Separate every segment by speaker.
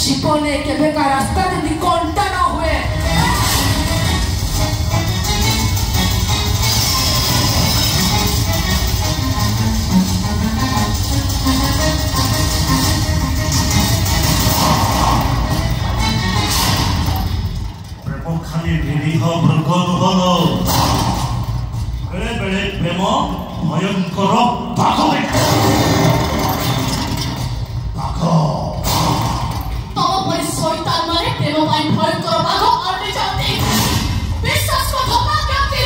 Speaker 1: जीवने केवे का रास्ता जदि कंटा न हुए
Speaker 2: प्रेम खाली निरीह मृग नुह बेले बेले प्रेम भयंकर बाघ
Speaker 3: भयंकर बाघ आने जाते विश्वास को धोखा करते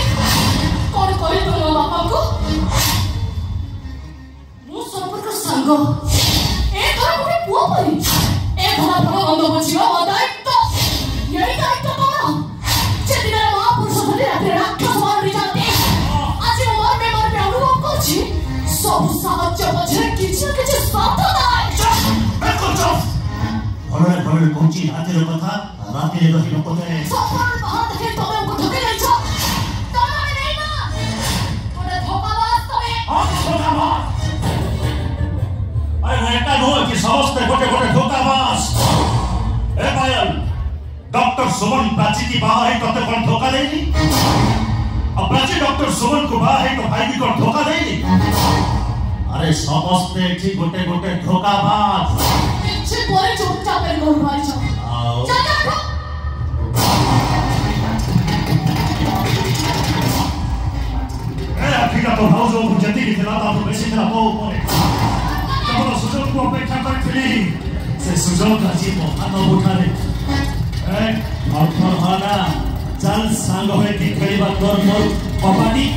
Speaker 3: कौन करे तो बापा को मु संपर्क संग ए घर गोटे पुओ परी ए घर भल गंध बचिवा दायित्व यही दायित्व तोर जे दिन महापुरुष भले रात राक्षस मारि जाते आज मोर में अनुभव करछि सब साहस्य मझे किछि किछि स्वार्थ नाय
Speaker 2: भले भले कोची हाथीर कथा राती रे रही लोकते
Speaker 3: सफल बात है तमे हमको ठके नहीं छो तमे नहीं ना तोरे धोखाबाज तमे
Speaker 2: धोखाबाज अरे मैं एका नो कि समस्त गोटे गोटे धोखाबाज ए पायल डॉक्टर सुमन प्राची की बाहर है तते कोन धोखा देनी अब प्राची डॉक्टर सुमन को बाहर है तो भाई भी कोन धोखा देनी अरे समस्त एठी गोटे गोटे धोखाबाज
Speaker 3: किछि बोले चुपचाप कर घर भाई छ चल
Speaker 2: अफ्रीका तो हाउस को जति की थिला तो बेसी थिला तो ऊपर तमरो सुजोग को अपेक्षा करथिली से सुजोग आजी मो हाथ उठाले ए और हाना चल सांग होए की खेलीबा तोर मोर कबाडी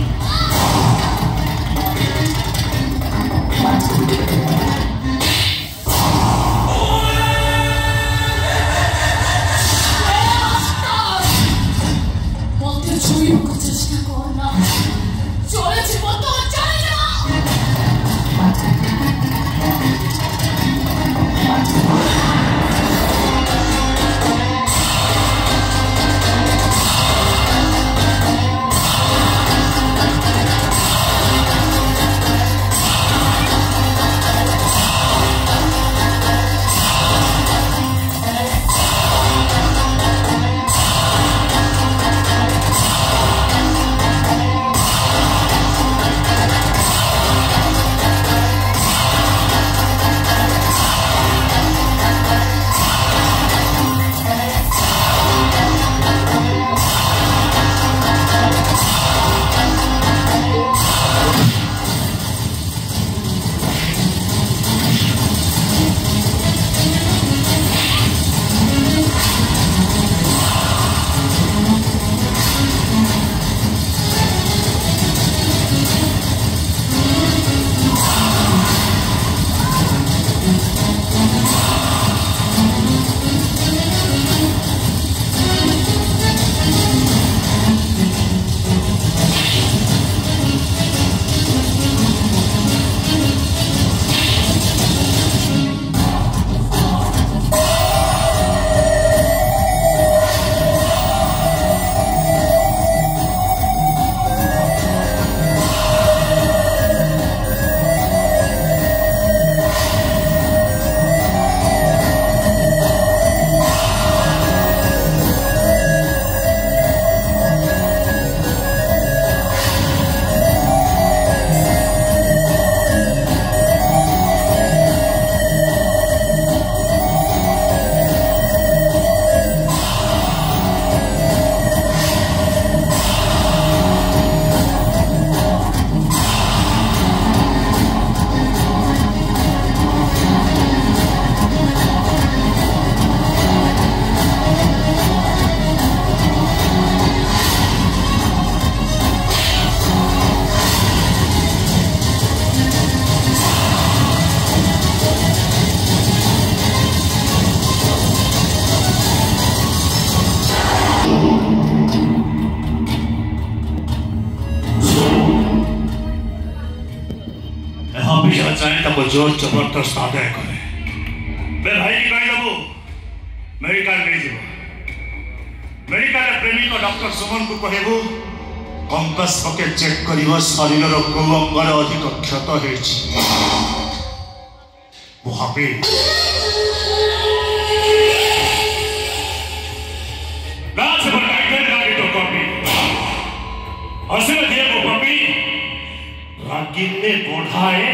Speaker 2: को जोर जबरदस्त आदाय करे मैं भाई की कही देबू मेडिकल नहीं जीव मेडिकल प्रेमी को डॉक्टर सुमन को कहबू कंपास पके चेक करिवो शरीर रो को अंगल अधिक क्षत हेछि भाभी ଭାଗିନେ ବଢାଏ